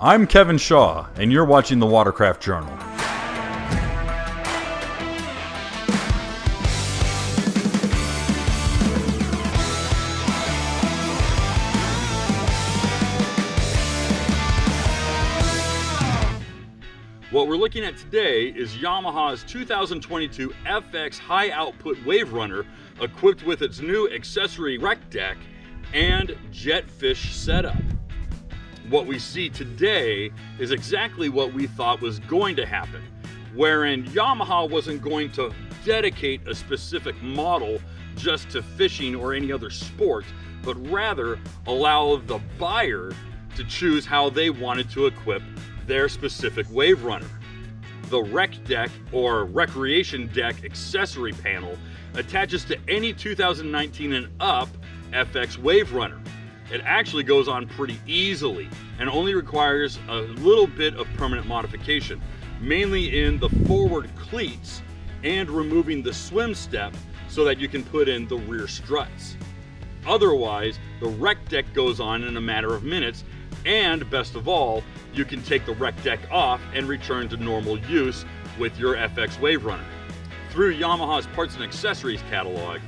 I'm Kevin Shaw, and you're watching the Watercraft Journal. What we're looking at today is Yamaha's 2022 FX high output waverunner equipped with its new Accessory RecDeck and JetFish setup. What we see today is exactly what we thought was going to happen, wherein Yamaha wasn't going to dedicate a specific model just to fishing or any other sport, but rather allow the buyer to choose how they wanted to equip their specific waverunner. The RecDeck or Recreation Deck accessory panel attaches to any 2019 and up FX waverunner. It actually goes on pretty easily and only requires a little bit of permanent modification, mainly in the forward cleats and removing the swim step so that you can put in the rear struts. Otherwise, the RecDeck goes on in a matter of minutes, and best of all, you can take the RecDeck off and return to normal use with your FX waverunner. Through Yamaha's parts and accessories catalog,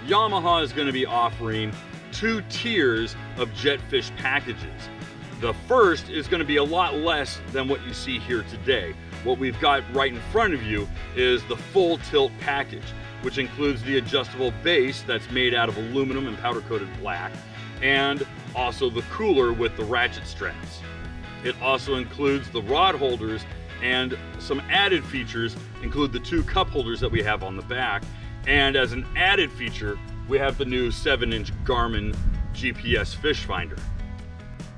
Yamaha is going to be offering 2 tiers of JetFish packages. The first is going to be a lot less than what you see here today. What we've got right in front of you is the full tilt package, which includes the adjustable base that's made out of aluminum and powder coated black, and also the cooler with the ratchet straps. It also includes the rod holders, and some added features include the 2 cup holders that we have on the back, and as an added feature we have the new 7-inch Garmin GPS fish finder.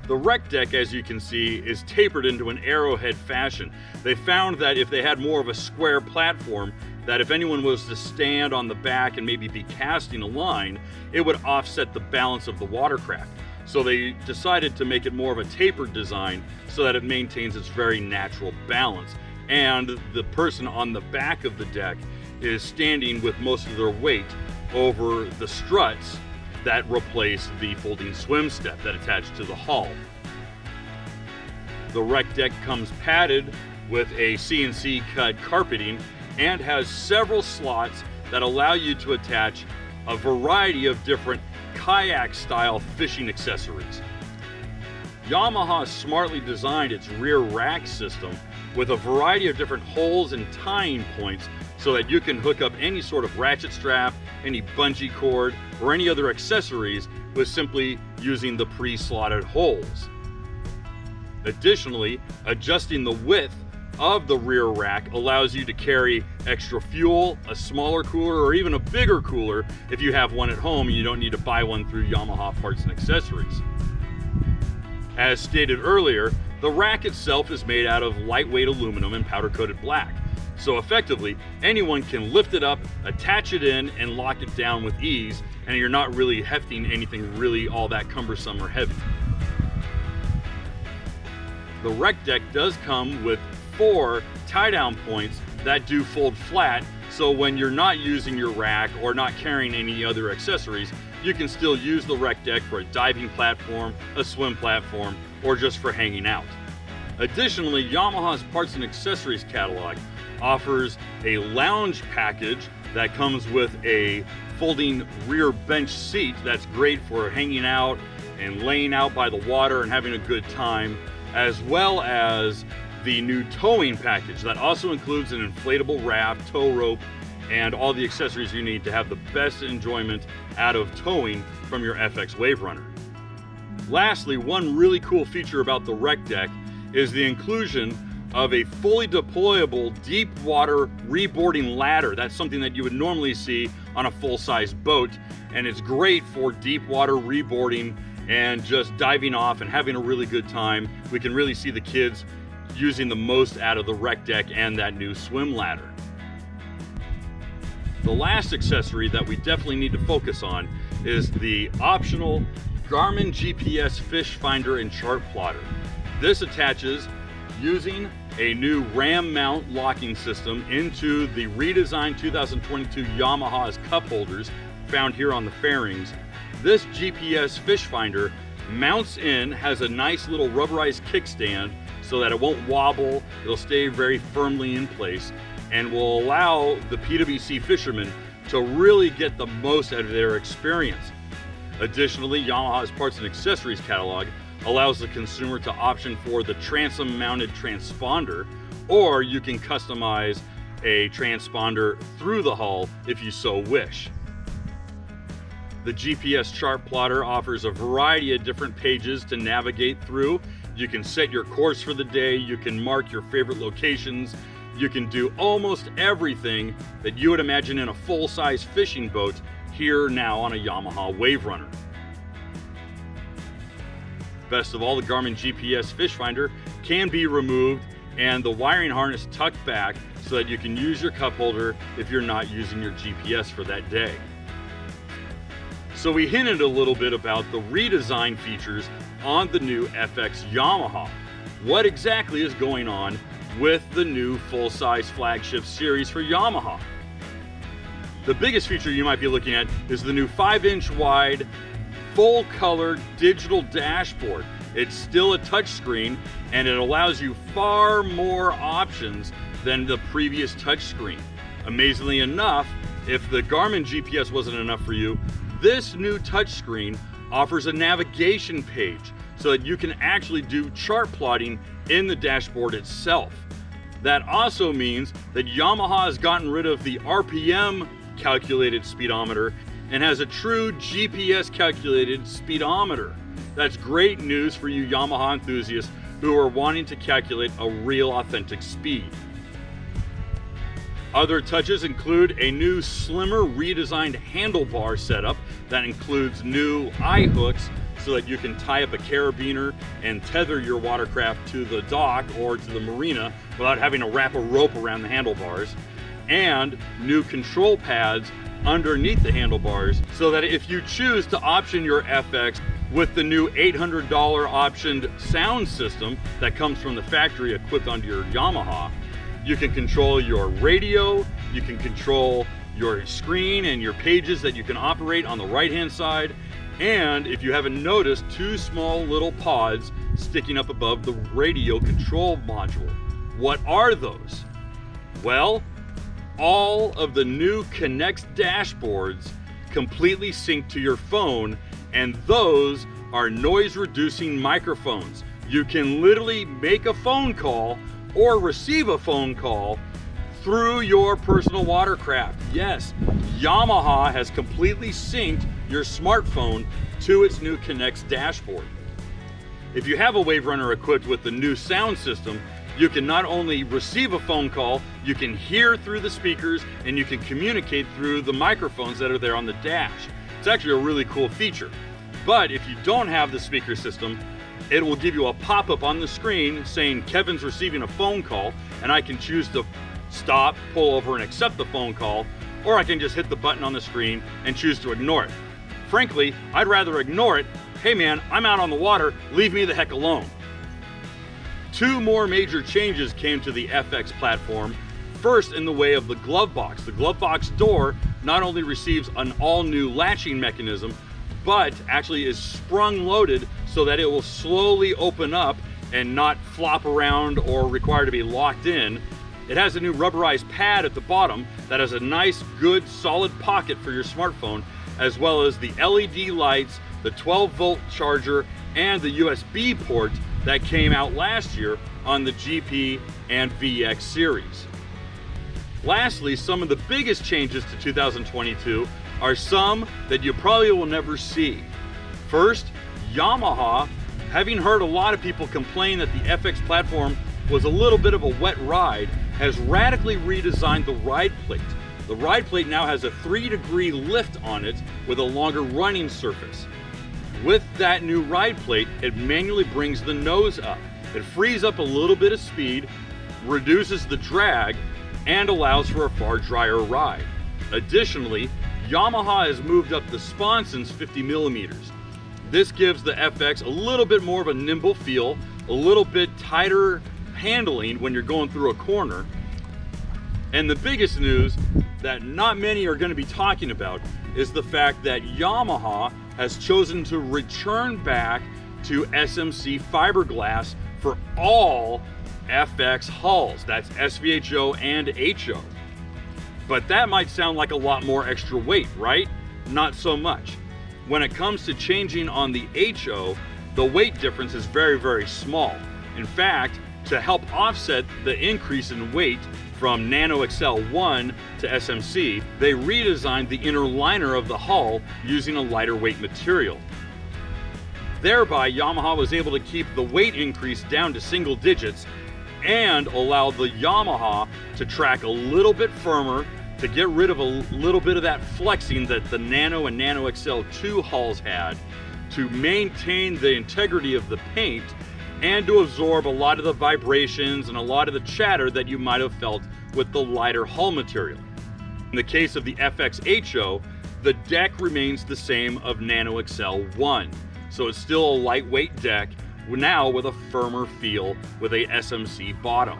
The RecDeck, as you can see, is tapered into an arrowhead fashion. They found that if they had more of a square platform, that if anyone was to stand on the back and maybe be casting a line, it would offset the balance of the watercraft. So they decided to make it more of a tapered design so that it maintains its very natural balance. And the person on the back of the deck is standing with most of their weight over the struts that replace the folding swim step that attach to the hull. The RecDeck comes padded with a CNC cut carpeting and has several slots that allow you to attach a variety of different kayak style fishing accessories. Yamaha smartly designed its rear rack system with a variety of different holes and tying points so that you can hook up any sort of ratchet strap, any bungee cord, or any other accessories with simply using the pre-slotted holes. Additionally, adjusting the width of the rear rack allows you to carry extra fuel, a smaller cooler, or even a bigger cooler if you have one at home and you don't need to buy one through Yamaha parts and accessories. As stated earlier, the rack itself is made out of lightweight aluminum and powder coated black. So effectively, anyone can lift it up, attach it in, and lock it down with ease, and you're not really hefting anything really all that cumbersome or heavy. The RecDeck does come with 4 tie-down points that do fold flat, so when you're not using your rack or not carrying any other accessories, you can still use the RecDeck for a diving platform, a swim platform, or just for hanging out. Additionally, Yamaha's parts and accessories catalog offers a lounge package that comes with a folding rear bench seat that's great for hanging out and laying out by the water and having a good time, as well as the new towing package that also includes an inflatable raft, tow rope, and all the accessories you need to have the best enjoyment out of towing from your FX waverunner. Lastly, one really cool feature about the RecDeck is the inclusion of a fully deployable deep water reboarding ladder. That's something that you would normally see on a full-size boat, and it's great for deep water reboarding and just diving off and having a really good time. We can really see the kids using the most out of the RecDeck and that new swim ladder. The last accessory that we definitely need to focus on is the optional Garmin GPS fish finder and chart plotter. This attaches using a new ram mount locking system into the redesigned 2022 Yamaha's cup holders found here on the fairings. This GPS fish finder mounts in, has a nice little rubberized kickstand so that it won't wobble, it'll stay very firmly in place, and will allow the PWC fishermen to really get the most out of their experience. Additionally, Yamaha's parts and accessories catalog allows the consumer to option for the transom mounted transponder, or you can customize a transponder through the hull if you so wish. The GPS chart plotter offers a variety of different pages to navigate through. You can set your course for the day, you can mark your favorite locations, you can do almost everything that you would imagine in a full-size fishing boat here now on a Yamaha waverunner. Best of all, the Garmin GPS fish finder can be removed and the wiring harness tucked back so that you can use your cup holder if you're not using your GPS for that day. So we hinted a little bit about the redesign features on the new FX Yamaha. What exactly is going on with the new full-size flagship series for Yamaha? The biggest feature you might be looking at is the new 5-inch wide, full-color digital dashboard. It's still a touchscreen, and it allows you far more options than the previous touchscreen. Amazingly enough, if the Garmin GPS wasn't enough for you, this new touchscreen offers a navigation page so that you can actually do chart plotting in the dashboard itself. That also means that Yamaha has gotten rid of the RPM calculated speedometer and has a true GPS calculated speedometer. That's great news for you Yamaha enthusiasts who are wanting to calculate a real authentic speed. Other touches include a new slimmer redesigned handlebar setup that includes new eye hooks so that you can tie up a carabiner and tether your watercraft to the dock or to the marina without having to wrap a rope around the handlebars, and new control pads underneath the handlebars so that if you choose to option your FX with the new $800 optioned sound system that comes from the factory equipped onto your Yamaha, you can control your radio, you can control your screen and your pages that you can operate on the right-hand side, and if you haven't noticed, two small little pods sticking up above the radio control module. What are those? Well, all of the new Connect dashboards completely sync to your phone, and those are noise-reducing microphones. You can literally make a phone call or receive a phone call through your personal watercraft. Yes, Yamaha has completely synced your smartphone to its new Connect dashboard. If you have a waverunner equipped with the new sound system, you can not only receive a phone call, you can hear through the speakers and you can communicate through the microphones that are there on the dash. It's actually a really cool feature. But if you don't have the speaker system, it will give you a pop-up on the screen saying Kevin's receiving a phone call, and I can choose to stop, pull over, and accept the phone call, or I can just hit the button on the screen and choose to ignore it. Frankly, I'd rather ignore it. Hey man, I'm out on the water, leave me the heck alone. Two more major changes came to the FX platform. First, in the way of the glove box. The glove box door not only receives an all-new latching mechanism, but actually is sprung loaded so that it will slowly open up and not flop around or require to be locked in. It has a new rubberized pad at the bottom that has a nice, good, solid pocket for your smartphone, as well as the LED lights, the 12-volt charger, and the USB port that came out last year on the GP and VX series. Lastly, some of the biggest changes to 2022 are some that you probably will never see. First, Yamaha, having heard a lot of people complain that the FX platform was a little bit of a wet ride, has radically redesigned the ride plate. The ride plate now has a 3-degree lift on it with a longer running surface. With that new ride plate, it manually brings the nose up. It frees up a little bit of speed, reduces the drag, and allows for a far drier ride. Additionally, Yamaha has moved up the sponsons 50 millimeters. This gives the FX a little bit more of a nimble feel, a little bit tighter handling when you're going through a corner. And the biggest news that not many are going to be talking about is the fact that Yamaha has chosen to return back to SMC fiberglass for all FX hulls. That's SVHO and HO. But that might sound like a lot more extra weight, right? Not so much. When it comes to changing on the HO, the weight difference is very, very small. In fact, to help offset the increase in weight from Nano XL 1 to SMC, they redesigned the inner liner of the hull using a lighter weight material. Thereby, Yamaha was able to keep the weight increase down to single digits and allow the Yamaha to track a little bit firmer, to get rid of a little bit of that flexing that the Nano and Nano XL 2 hulls had, to maintain the integrity of the paint, and to absorb a lot of the vibrations and a lot of the chatter that you might have felt with the lighter hull material. In the case of the FX-HO, the deck remains the same of Nano XL 1. So it's still a lightweight deck, now with a firmer feel with a SMC bottom.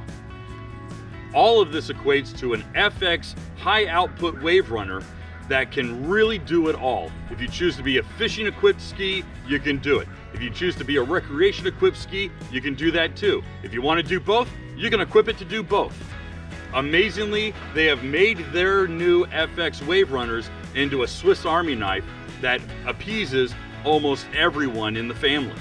All of this equates to an FX high output wave runner that can really do it all. If you choose to be a fishing equipped ski, you can do it. If you choose to be a recreation equipped ski, you can do that too. If you want to do both, you can equip it to do both. Amazingly, they have made their new FX wave runners into a Swiss Army knife that appeases almost everyone in the family.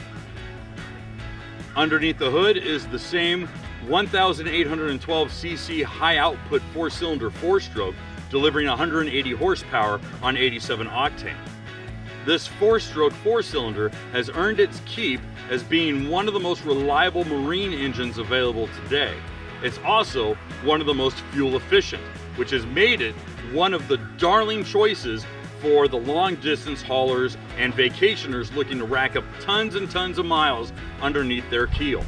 Underneath the hood is the same 1,812cc high output 4-cylinder 4-stroke, delivering 180 horsepower on 87 octane. This 4-stroke 4-cylinder has earned its keep as being one of the most reliable marine engines available today. It's also one of the most fuel efficient, which has made it one of the darling choices for the long distance haulers and vacationers looking to rack up tons and tons of miles underneath their keel.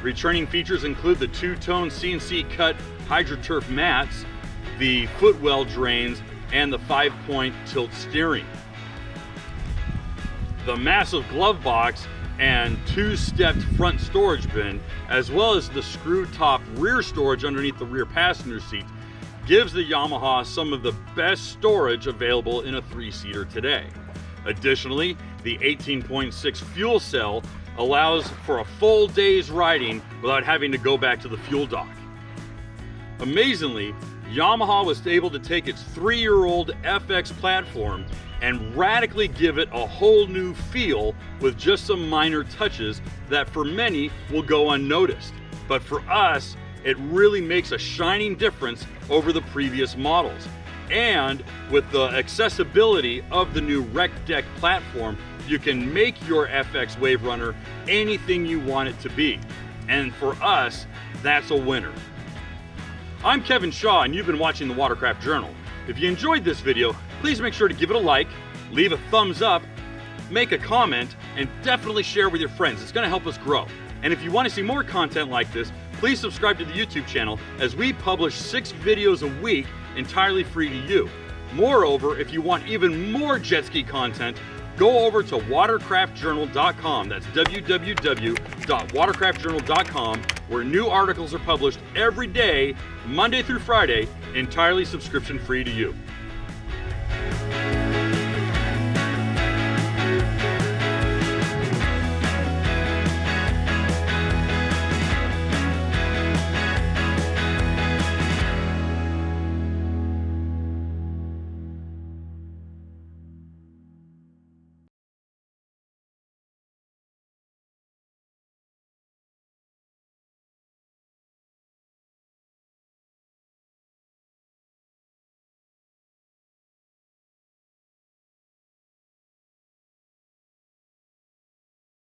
Returning features include the two-tone CNC cut HydroTurf mats, the footwell drains, and the 5-point tilt steering. The massive glove box and 2-stepped front storage bin, as well as the screw-top rear storage underneath the rear passenger seat, gives the Yamaha some of the best storage available in a 3-seater today. Additionally, the 18.6 fuel cell allows for a full day's riding without having to go back to the fuel dock. Amazingly, Yamaha was able to take its 3-year-old FX platform and radically give it a whole new feel with just some minor touches that for many will go unnoticed. But for us, it really makes a shining difference over the previous models. And with the accessibility of the new RecDeck platform, you can make your FX Wave Runner anything you want it to be. And for us, that's a winner. I'm Kevin Shaw, and you've been watching the Watercraft Journal. If you enjoyed this video, please make sure to give it a like, leave a thumbs up, make a comment, and definitely share with your friends. It's going to help us grow. And if you want to see more content like this, please subscribe to the YouTube channel, as we publish 6 videos a week entirely free to you. Moreover, if you want even more jet ski content, go over to watercraftjournal.com. That's www.watercraftjournal.com, where new articles are published every day, Monday through Friday, entirely subscription free to you.